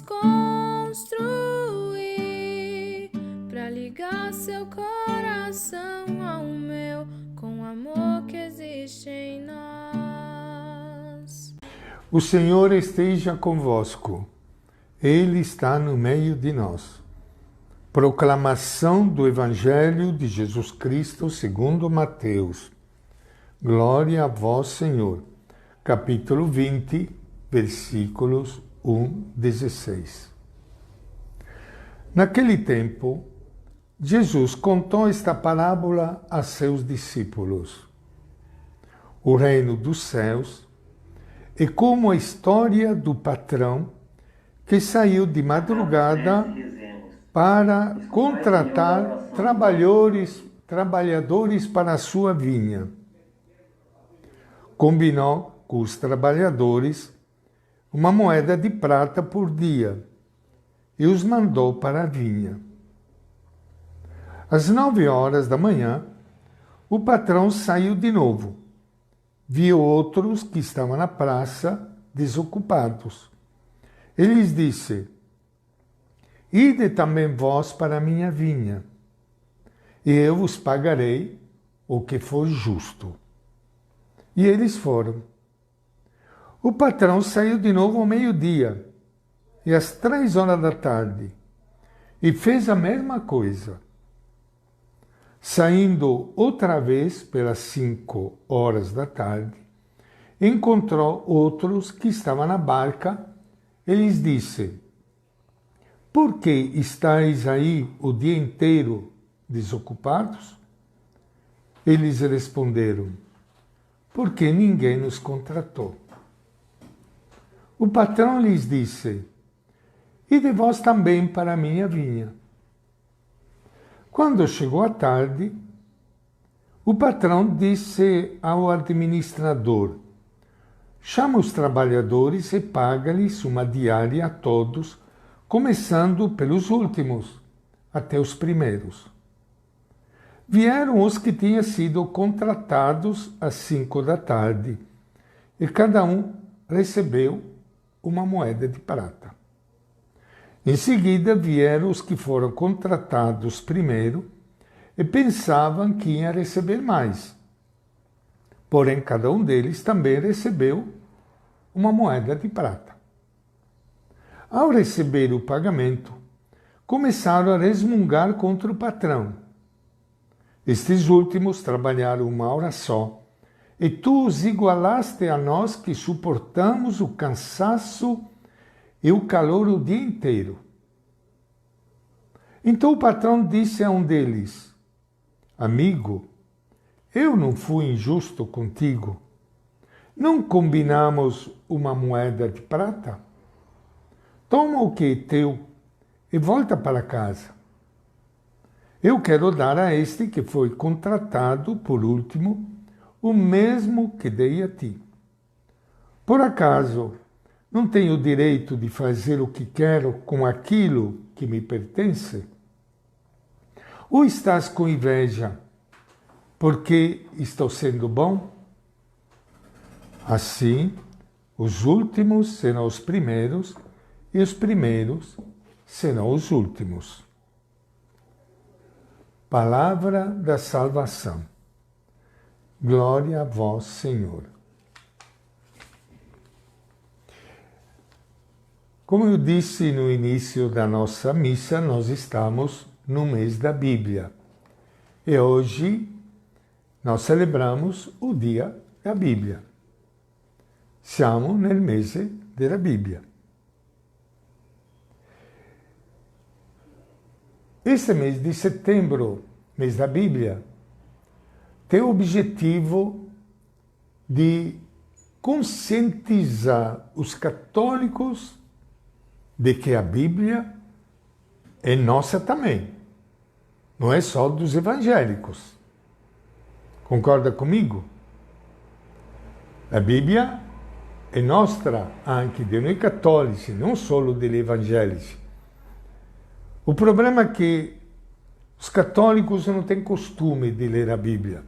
desconstruir pra ligar seu coração ao meu com o amor que existe em nós. O Senhor esteja convosco. Ele está no meio de nós. Proclamação do Evangelho de Jesus Cristo segundo Mateus. Glória a vós, Senhor. Capítulo 20, versículos 1-16. Naquele tempo, Jesus contou esta parábola a seus discípulos. O reino dos céus é como a história do patrão que saiu de madrugada para contratar trabalhadores para a sua vinha. Combinou com os trabalhadores uma moeda de prata por dia e os mandou para a vinha. Às 9 horas da manhã, o patrão saiu de novo. Viu outros que estavam na praça desocupados. Ele lhes disse: Ide também vós para a minha vinha, e eu vos pagarei o que for justo. E eles foram. O patrão saiu de novo ao meio-dia e às 3 horas da tarde, e fez a mesma coisa. Saindo outra vez pelas 5 horas da tarde, encontrou outros que estavam na barca e lhes disse: Por que estáis aí o dia inteiro desocupados? Eles responderam: Porque ninguém nos contratou. O patrão lhes disse: Ide vós também para a minha vinha. Quando chegou a tarde, o patrão disse ao administrador: Chama os trabalhadores e paga-lhes uma diária a todos, começando pelos últimos, até os primeiros. Vieram os que tinham sido contratados às 5 da tarde, e cada um recebeu uma moeda de prata. Em seguida vieram os que foram contratados primeiro e pensavam que iam receber mais. Porém, cada um deles também recebeu uma moeda de prata. Ao receber o pagamento, começaram a resmungar contra o patrão. Estes últimos trabalharam 1 hora só, e tu os igualaste a nós que suportamos o cansaço e o calor o dia inteiro. Então o patrão disse a um deles: Amigo, eu não fui injusto contigo. Não combinamos uma moeda de prata? Toma o que é teu e volta para casa. Eu quero dar a este que foi contratado por último o mesmo que dei a ti. Por acaso não tenho o direito de fazer o que quero com aquilo que me pertence? Ou estás com inveja porque estou sendo bom? Assim, os últimos serão os primeiros e os primeiros serão os últimos. Palavra da salvação. Glória a vós, Senhor. Como eu disse no início da nossa missa, nós estamos no mês da Bíblia. E hoje nós celebramos o dia da Bíblia. Siamo nel mese della Bibbia. Este mês de setembro, mês da Bíblia, tem o objetivo de conscientizar os católicos de que a Bíblia é nossa também. Não é só dos evangélicos. Concorda comigo? A Bíblia è nostra anche di noi cattolici, non solo degli evangelici. O problema è che os católicos não têm costume de ler a Bíblia.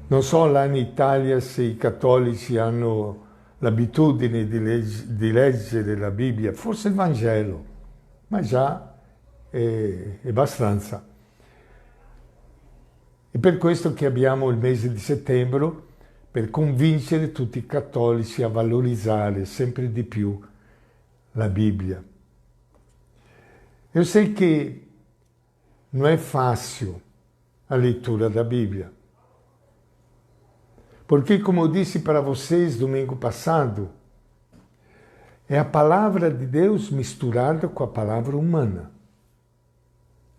Non so là in Italia se i cattolici hanno l'abitudine di leggere la Bibbia, forse il Vangelo, ma già è abbastanza. È per questo che abbiamo il mese di settembre, per convincere tutti i cattolici a valorizzare sempre di più la Bibbia. Eu sei que não é fácil a leitura da Bíblia. Porque, como eu disse para vocês domingo passado, é a palavra de Deus misturada com a palavra humana.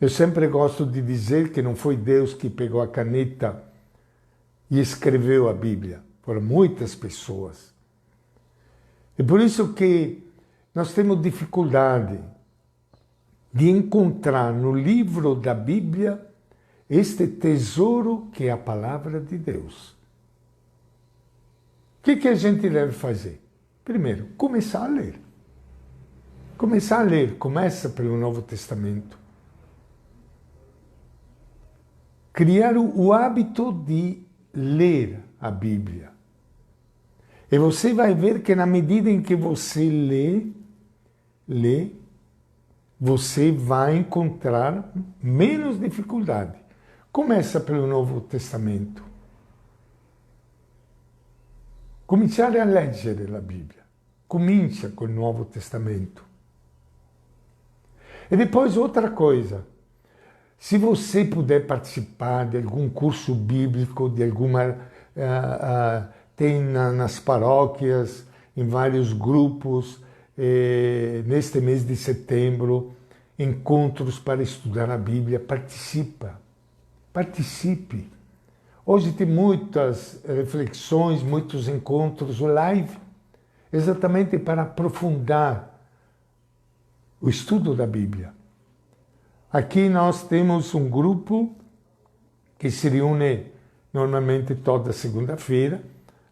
Eu sempre gosto de dizer que não foi Deus que pegou a caneta e escreveu a Bíblia. Foram muitas pessoas. É por isso que nós temos dificuldade de encontrar no livro da Bíblia este tesouro que é a palavra de Deus. O que a gente deve fazer? Primeiro, começar a ler. Começar a ler, começa pelo Novo Testamento. Criar o hábito de ler a Bíblia. E você vai ver que na medida em que você lê, você vai encontrar menos dificuldade. Começa pelo Novo Testamento. Cominciare a leggere la Bibbia. Comincia col Nuovo Testamento. E depois outra coisa. Se você puder participar de algum curso bíblico, de alguma... tem nas paróquias, em vários grupos, neste mês de setembro, encontros para estudar a Bíblia. Participe. Hoje tem muitas reflexões, muitos encontros live, exatamente para aprofundar o estudo da Bíblia. Aqui nós temos um grupo que se reúne normalmente toda segunda-feira,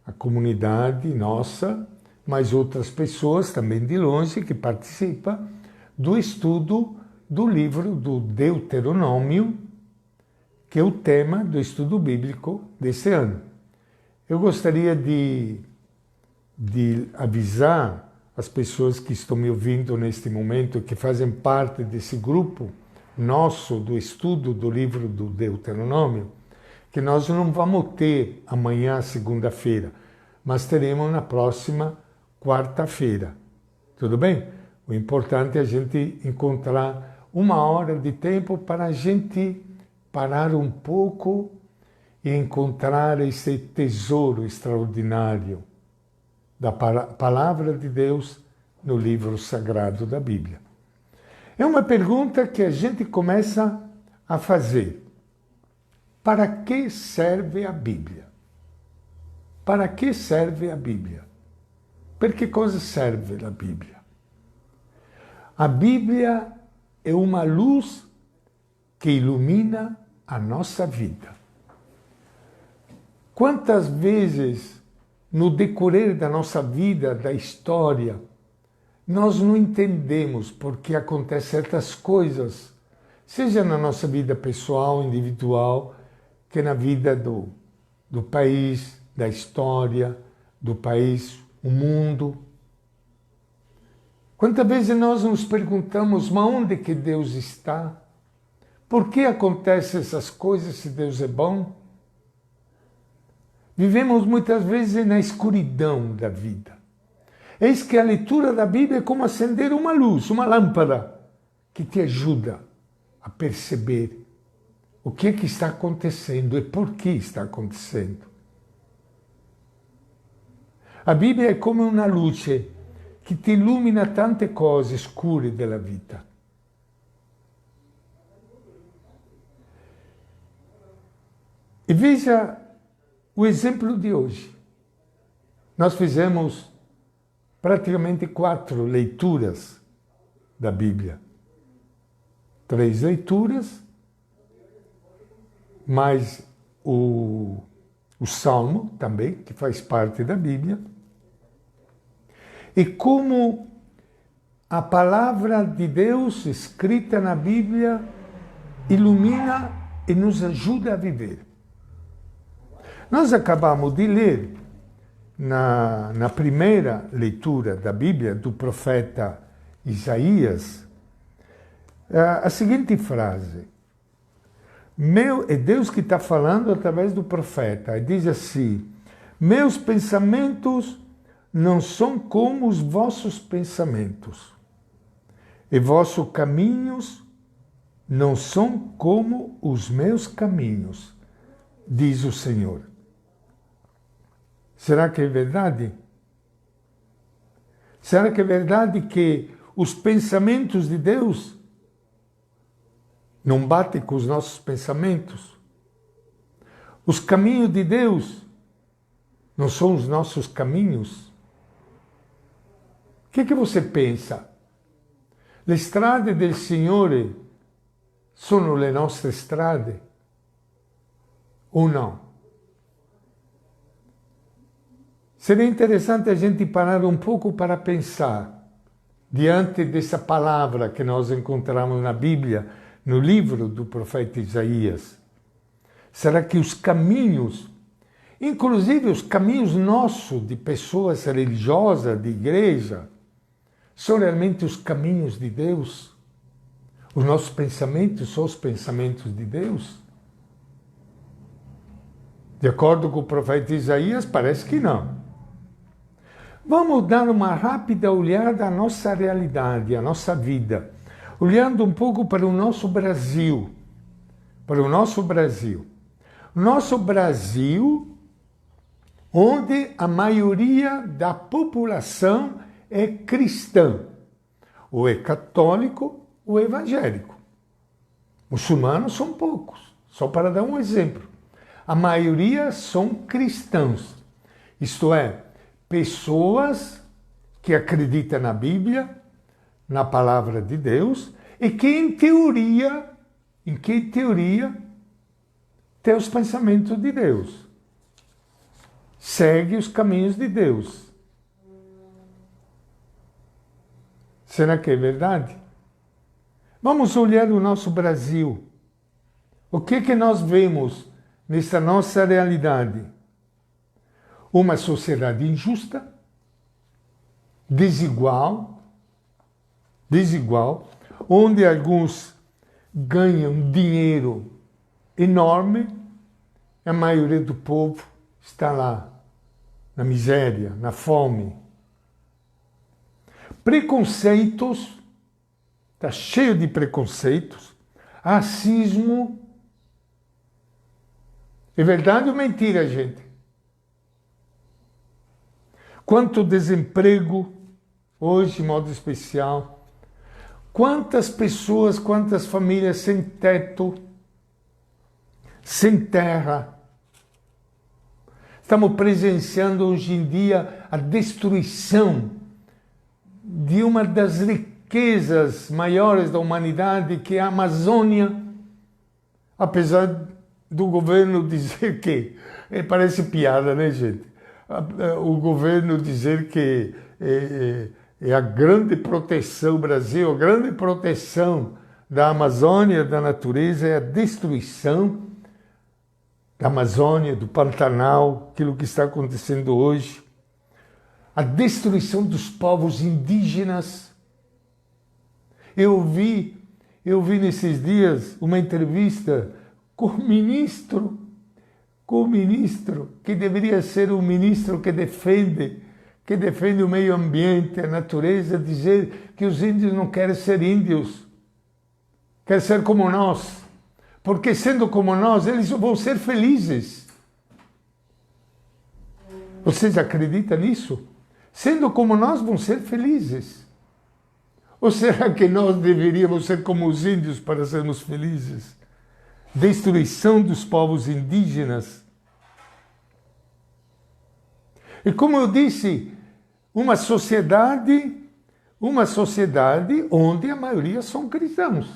a comunidade nossa, mas outras pessoas também de longe que participam do estudo do livro do Deuteronômio, que é o tema do estudo bíblico desse ano. Eu gostaria de avisar as pessoas que estão me ouvindo neste momento, que fazem parte desse grupo nosso do estudo do livro do Deuteronômio, que nós não vamos ter amanhã, segunda-feira, mas teremos na próxima quarta-feira. Tudo bem? O importante é a gente encontrar uma hora de tempo para a gente parar um pouco e encontrar esse tesouro extraordinário da palavra de Deus no livro sagrado da Bíblia. É uma pergunta que a gente começa a fazer. Para que serve a Bíblia? Para que serve a Bíblia? Per che cosa serve a Bíblia? A Bíblia é uma luz que ilumina a nossa vida. Quantas vezes, no decorrer da nossa vida, da história, nós não entendemos por que acontecem certas coisas, seja na nossa vida pessoal, individual, que na vida do país, da história, do país, o mundo. Quantas vezes nós nos perguntamos, mas onde que Deus está? Por que acontecem essas coisas se Deus é bom? Vivemos muitas vezes na escuridão da vida. Eis que a leitura da Bíblia é como acender uma luz, uma lâmpada, que te ajuda a perceber o que está acontecendo e por que está acontecendo. A Bíblia é como uma luce que ti illumina tante cose scure della vita. E veja o exemplo de hoje. Nós fizemos praticamente 4 leituras da Bíblia. 3 leituras, mais o Salmo também, que faz parte da Bíblia. E como a palavra de Deus escrita na Bíblia ilumina e nos ajuda a viver. Nós acabamos de ler na primeira leitura da Bíblia, do profeta Isaías, a seguinte frase. É Deus que está falando através do profeta. E diz assim: meus pensamentos não são como os vossos pensamentos, e vossos caminhos não são como os meus caminhos, diz o Senhor. Será que é verdade? Será que é verdade que os pensamentos de Deus não batem com os nossos pensamentos? Os caminhos de Deus não são os nossos caminhos? O que você pensa? Le strade del Signore sono le nostre strade? Ou não? Seria interessante a gente parar um pouco para pensar, diante dessa palavra que nós encontramos na Bíblia, no livro do profeta Isaías. Será que os caminhos, inclusive os caminhos nossos de pessoas religiosas, de igreja, são realmente os caminhos de Deus? Os nossos pensamentos são os pensamentos de Deus? De acordo com o profeta Isaías, parece que não. Vamos dar uma rápida olhada à nossa realidade, à nossa vida, olhando um pouco para o nosso Brasil. Para o nosso Brasil. Nosso Brasil, onde a maioria da população é cristã, ou é católico ou é evangélico. Muçulmanos são poucos, só para dar um exemplo. A maioria são cristãos, isto é, pessoas que acreditam na Bíblia, na palavra de Deus, e que em teoria, tem os pensamentos de Deus. Segue os caminhos de Deus. Será que é verdade? Vamos olhar o nosso Brasil. O que nós vemos nessa nossa realidade? Uma sociedade injusta, desigual, onde alguns ganham dinheiro enorme, a maioria do povo está lá, na miséria, na fome. Preconceitos, está cheio de preconceitos, racismo. É verdade ou mentira, gente? Quanto desemprego, hoje, de modo especial. Quantas pessoas, quantas famílias sem teto, sem terra. Estamos presenciando hoje em dia a destruição de uma das riquezas maiores da humanidade, que é a Amazônia, apesar do governo dizer que, parece piada, né, gente? O governo dizer que é a grande proteção, o Brasil, a grande proteção da Amazônia, da natureza, é a destruição da Amazônia, do Pantanal, aquilo que está acontecendo hoje, a destruição dos povos indígenas. Eu vi nesses dias uma entrevista com o ministro, que deveria ser um ministro que defende o meio ambiente, a natureza, dizer que os índios não querem ser índios, querem ser como nós, porque sendo como nós, eles vão ser felizes. Vocês acreditam nisso? Sendo como nós, vão ser felizes. Ou será que nós deveríamos ser como os índios para sermos felizes? Destruição dos povos indígenas. E como eu disse, uma sociedade onde a maioria são cristãos.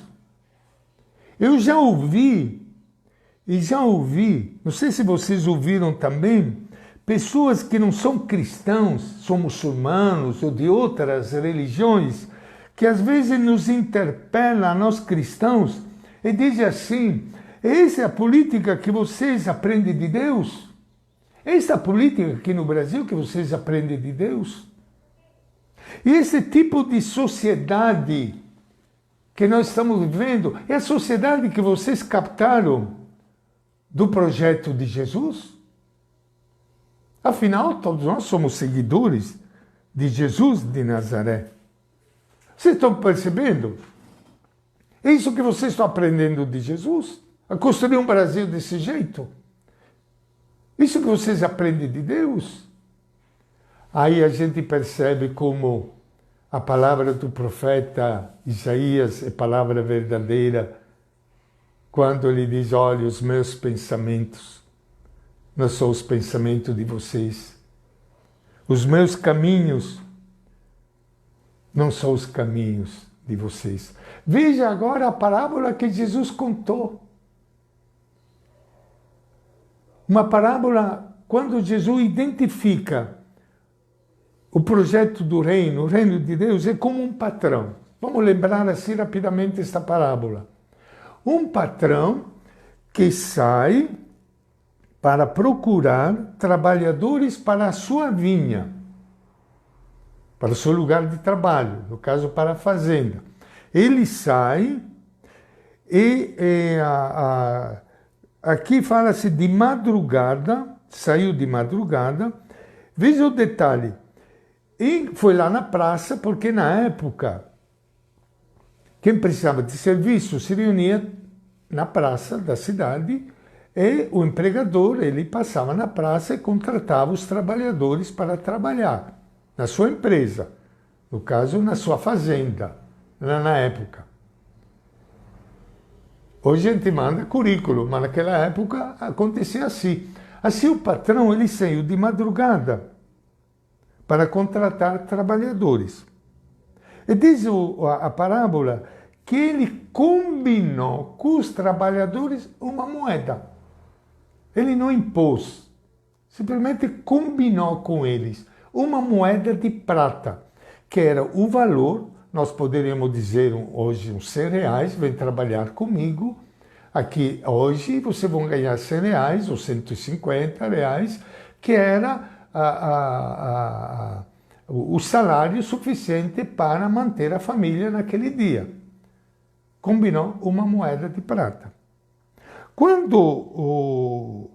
Eu já ouvi, não sei se vocês ouviram também, pessoas que não são cristãos, são muçulmanos ou de outras religiões, que às vezes nos interpelam a nós cristãos e dizem assim: essa é a política que vocês aprendem de Deus? Esta política aqui no Brasil que vocês aprendem de Deus. E esse tipo de sociedade que nós estamos vivendo é a sociedade que vocês captaram do projeto de Jesus. Afinal, todos nós somos seguidores de Jesus de Nazaré. Vocês estão percebendo? É isso que vocês estão aprendendo de Jesus? A construir um Brasil desse jeito? Isso que vocês aprendem de Deus? Aí a gente percebe como a palavra do profeta Isaías é palavra verdadeira, quando ele diz, olha, os meus pensamentos não são os pensamentos de vocês. Os meus caminhos não são os caminhos de vocês. Veja agora a parábola que Jesus contou. Uma parábola, quando Jesus identifica o projeto do reino, o reino de Deus, é como um patrão. Vamos lembrar assim rapidamente esta parábola. Um patrão que sai para procurar trabalhadores para a sua vinha, para o seu lugar de trabalho, no caso para a fazenda. Ele sai e aqui fala-se de madrugada, saiu de madrugada. Veja o detalhe, e foi lá na praça, porque na época, quem precisava de serviço se reunia na praça da cidade e o empregador, ele passava na praça e contratava os trabalhadores para trabalhar na sua empresa, no caso, na sua fazenda, na época. Hoje a gente manda currículo, mas naquela época acontecia assim. Assim o patrão, ele saiu de madrugada para contratar trabalhadores. E diz a parábola que ele combinou com os trabalhadores uma moeda. Ele não impôs, simplesmente combinou com eles uma moeda de prata, que era o valor, nós poderíamos dizer hoje uns R$100, vem trabalhar comigo, aqui hoje vocês vão ganhar R$100 ou R$150, que era o salário suficiente para manter a família naquele dia. Combinou uma moeda de prata. Quando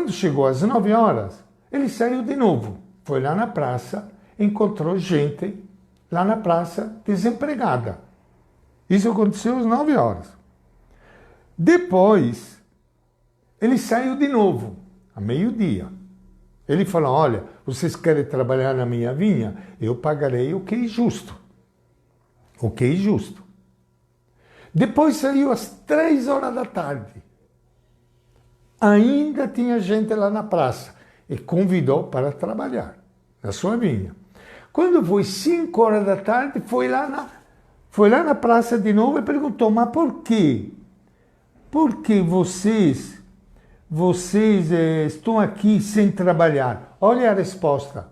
chegou às 9 horas, ele saiu de novo. Foi lá na praça, encontrou gente lá na praça desempregada. Isso aconteceu às 9 horas. Depois, ele saiu de novo, a meio-dia. Ele falou, olha, vocês querem trabalhar na minha vinha? Eu pagarei o que é justo. O que é justo. Depois saiu às 3 horas da tarde. Ainda tinha gente lá na praça e convidou para trabalhar na sua vinha. Quando foi 5 horas da tarde, foi lá na praça de novo e perguntou, mas por quê? Por que vocês estão aqui sem trabalhar? Olha a resposta.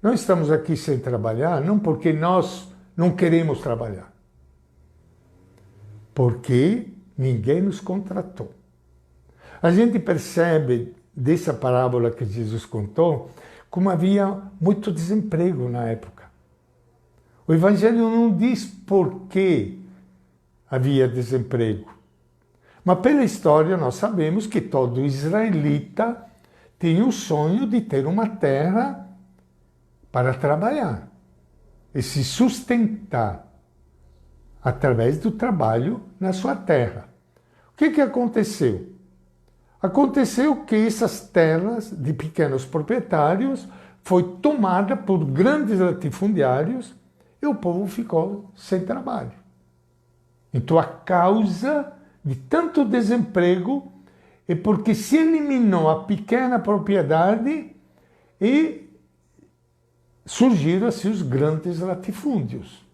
Nós estamos aqui sem trabalhar não porque nós não queremos trabalhar. Porque ninguém nos contratou. A gente percebe dessa parábola que Jesus contou como havia muito desemprego na época. O Evangelho não diz por que havia desemprego. Mas pela história nós sabemos que todo israelita tem o sonho de ter uma terra para trabalhar e se sustentar através do trabalho na sua terra. O que aconteceu? Aconteceu que essas terras de pequenos proprietários foi tomada por grandes latifundiários e o povo ficou sem trabalho. Então a causa de tanto desemprego é porque se eliminou a pequena propriedade e surgiram assim os grandes latifúndios,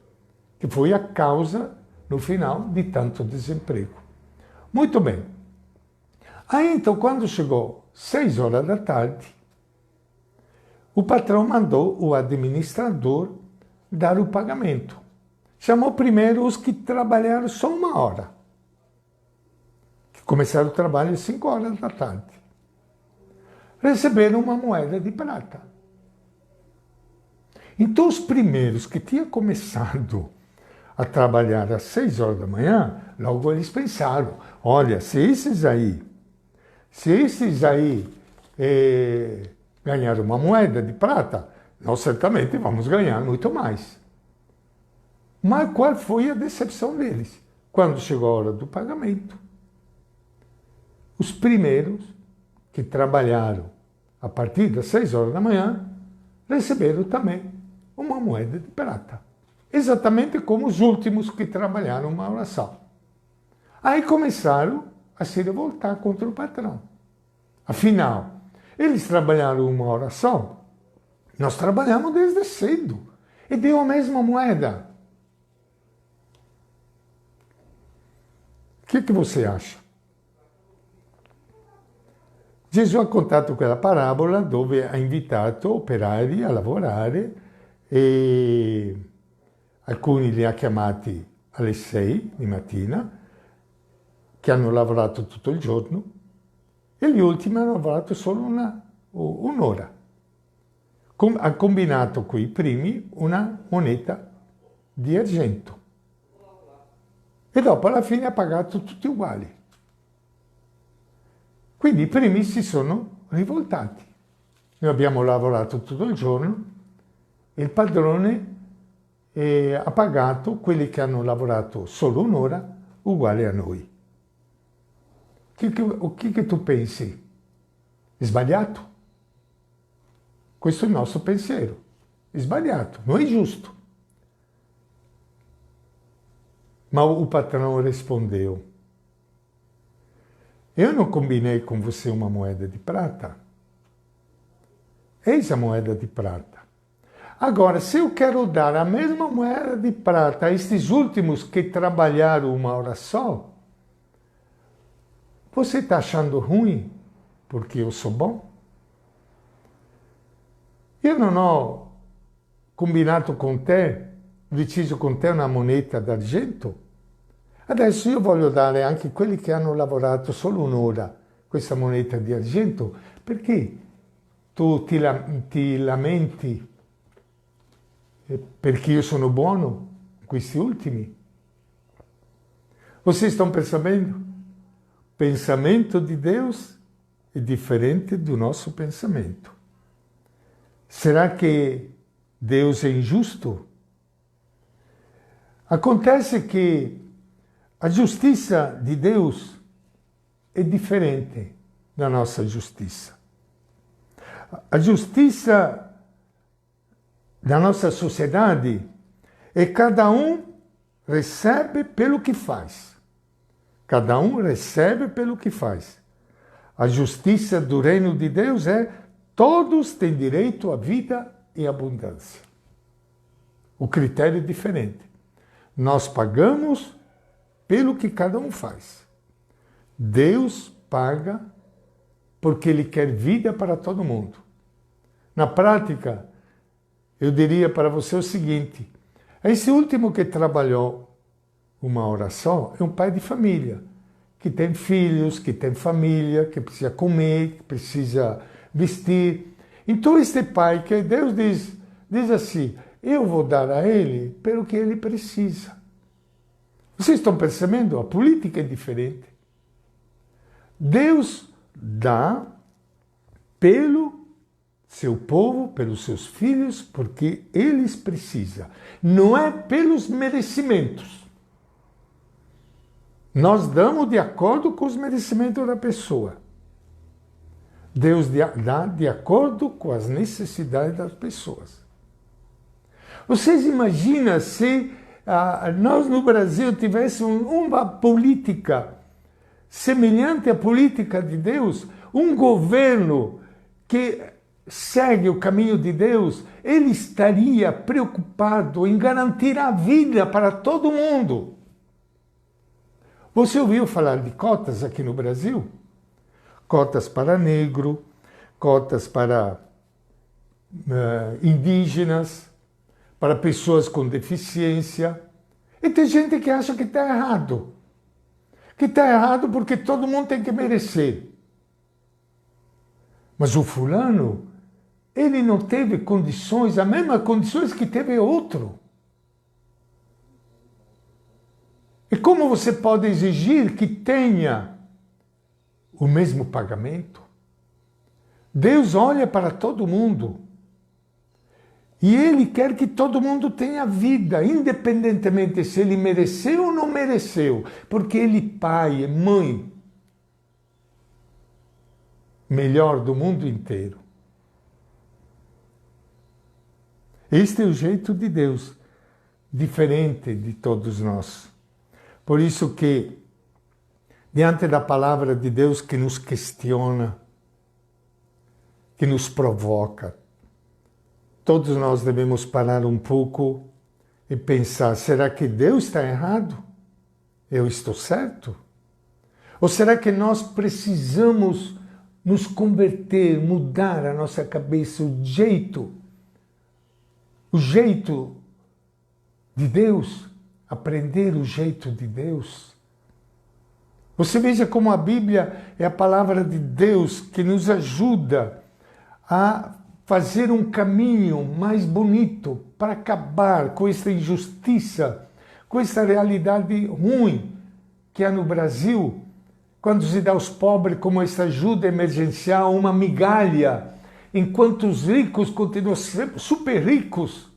que foi a causa, no final, de tanto desemprego. Muito bem. Aí, então, quando chegou 6 horas da tarde, o patrão mandou o administrador dar o pagamento. Chamou primeiro os que trabalharam só 1 hora, que começaram o trabalho às 5 horas da tarde. receberam uma moeda de prata. Então, os primeiros que tinham começado a trabalhar às 6 horas da manhã, logo eles pensaram, olha, se esses aí ganharam uma moeda de prata, nós certamente vamos ganhar muito mais. Mas qual foi a decepção deles? Quando chegou a hora do pagamento, os primeiros que trabalharam a partir das 6 horas da manhã receberam também uma moeda de prata. Exatamente como os últimos que trabalharam uma hora só. Aí começaram a se revoltar contra o patrão. Afinal, eles trabalharam uma hora só, nós trabalhamos desde cedo e deu a mesma moeda. O que você acha? Gesù ha contato quella parabola dove ha invitato operai a lavorare e alcuni li ha chiamati alle 6 di mattina, che hanno lavorato tutto il giorno, e gli ultimi hanno lavorato solo un'ora. Ha combinato con i primi una moneta di argento. E dopo alla fine ha pagato tutti uguali. Quindi i primi si sono rivoltati. Noi abbiamo lavorato tutto il giorno e il padrone ha pagato quelli che hanno lavorato solo un'ora uguale a noi. O che tu pensi? È sbagliato? Questo è il nostro pensiero. È sbagliato, non è giusto. Ma o patrão respondeu, eu não combinei com você uma moeda de prata. Eis a moeda de prata. Agora, se eu quero dar a mesma moeda de prata a estes últimos que trabalharam uma hora só, você está achando ruim porque eu sou bom? Eu non ho combinato con te, deciso con te una moneta d'argento. Adesso io voglio dare anche a quelli che hanno lavorato solo un'ora questa moneta di argento. Perché tu ti lamenti perché io sono buono, questi ultimi? Vocês estão percebendo? O pensamento de Deus é diferente do nosso pensamento. Será que Deus é injusto? Acontece que a justiça de Deus é diferente da nossa justiça. A justiça da nossa sociedade é cada um recebe pelo que faz. Cada um recebe pelo que faz. A justiça do reino de Deus é todos têm direito à vida e abundância. O critério é diferente. Nós pagamos pelo que cada um faz. Deus paga porque Ele quer vida para todo mundo. Na prática, eu diria para você o seguinte, esse último que trabalhou uma hora só é um pai de família, que tem filhos, que tem família, que precisa comer, que precisa vestir. Então este pai, que Deus diz assim, eu vou dar a ele pelo que ele precisa. Vocês estão percebendo? A política é diferente. Deus dá pelo seu povo, pelos seus filhos, porque eles precisam. Não é pelos merecimentos. Nós damos de acordo com os merecimentos da pessoa. Deus dá de acordo com as necessidades das pessoas. Vocês imaginam se nós no Brasil tivéssemos uma política semelhante à política de Deus, um governo que segue o caminho de Deus, ele estaria preocupado em garantir a vida para todo mundo. Você ouviu falar de cotas aqui no Brasil? Cotas para negro, cotas para indígenas, para pessoas com deficiência. E tem gente que acha que está errado. Que está errado porque todo mundo tem que merecer. Mas o fulano, ele não teve condições, as mesmas condições que teve outro. E como você pode exigir que tenha o mesmo pagamento? Deus olha para todo mundo. E Ele quer que todo mundo tenha vida, independentemente se ele mereceu ou não mereceu. Porque Ele, pai, é mãe, melhor do mundo inteiro. Este é o jeito de Deus, diferente de todos nós. Por isso que, diante da palavra de Deus que nos questiona, que nos provoca, todos nós devemos parar um pouco e pensar, será que Deus está errado? Eu estou certo? Ou será que nós precisamos nos converter, mudar a nossa cabeça, o jeito de Deus, aprender o jeito de Deus? Você veja como a Bíblia é a palavra de Deus que nos ajuda a fazer um caminho mais bonito para acabar com essa injustiça, com essa realidade ruim que há no Brasil, quando se dá aos pobres como essa ajuda emergencial, uma migalha, enquanto os ricos continuam super ricos.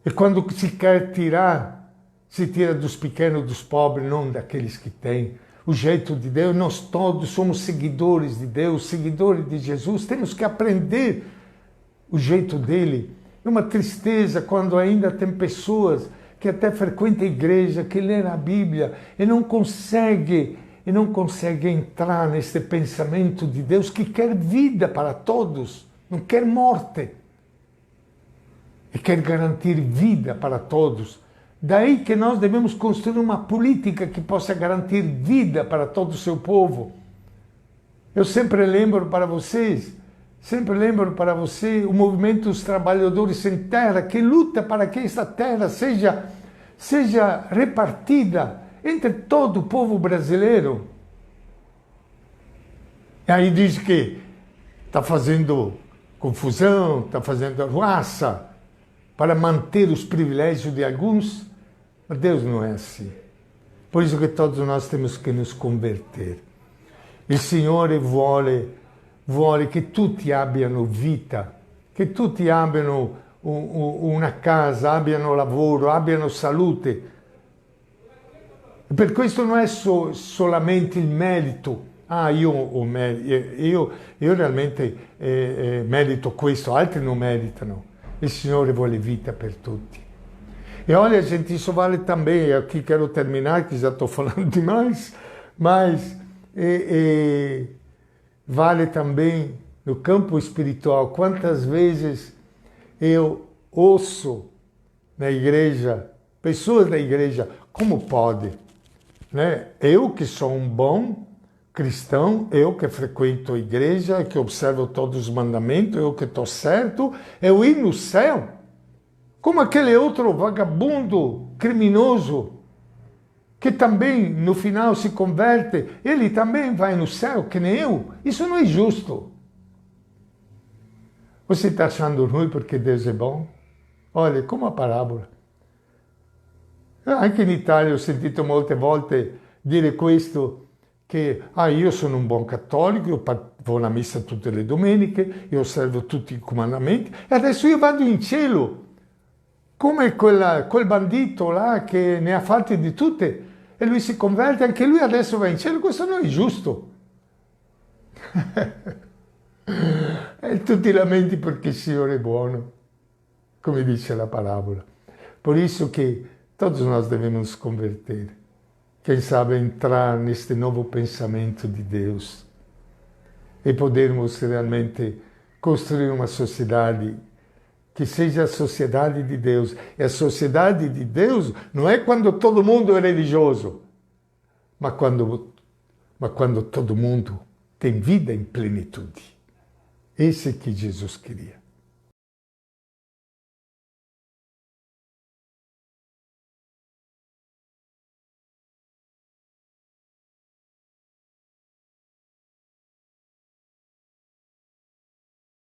E quando se quer tirar, se tira dos pequenos, dos pobres, não daqueles que têm. O jeito de Deus, nós todos somos seguidores de Deus, seguidores de Jesus, temos que aprender o jeito dele. É uma tristeza quando ainda tem pessoas que até frequentam a igreja, que lêem a Bíblia e não conseguem entrar nesse pensamento de Deus que quer vida para todos, não quer morte. E quer garantir vida para todos. Daí que nós devemos construir uma política que possa garantir vida para todo o seu povo. Eu sempre lembro para você o movimento dos trabalhadores sem terra, que luta para que essa terra seja repartida entre todo o povo brasileiro. E aí diz que está fazendo confusão, está fazendo arruaça para manter os privilégios de alguns. Mas Deus não é assim. Por isso que todos nós temos que nos converter. Il Signore vuole che tutti abbiano vita, che tutti abbiano una casa, abbiano lavoro, abbiano salute. E per questo non è solamente il merito. Io realmente merito questo, altri non meritano. Il Signore vuole vita per tutti. E olha, gente, isso vale também, aqui quero terminar, que já estou falando demais, mas vale também no campo espiritual. Quantas vezes eu ouço na igreja, pessoas da igreja, como pode? Né? Eu que sou um bom cristão, eu que frequento a igreja, que observo todos os mandamentos, eu que estou certo, eu ir no céu? Como aquele outro vagabundo criminoso que também no final se converte, ele também vai no céu, que nem eu. Isso não é justo. Você está achando ruim porque Deus é bom? Olha, como a parábola. Anche in Italia ho sentito molte volte dire questo, che io sono un buon cattolico, io vado alla messa tutte le domeniche, io osservo tutti i comandamenti e adesso io vado in cielo. Come quel bandito là che ne ha fatte di tutte e lui si converte, anche lui adesso va in cielo, questo non è giusto. E tutti lamenti perché il Signore è buono, come dice la parabola. Por isso que todos nós devemos nos converter. Quem sabe entrar neste novo pensamento de Deus e podermos realmente construir uma sociedade que seja a sociedade de Deus. E a sociedade de Deus não é quando todo mundo é religioso, mas quando todo mundo tem vida em plenitude. Esse que Jesus queria.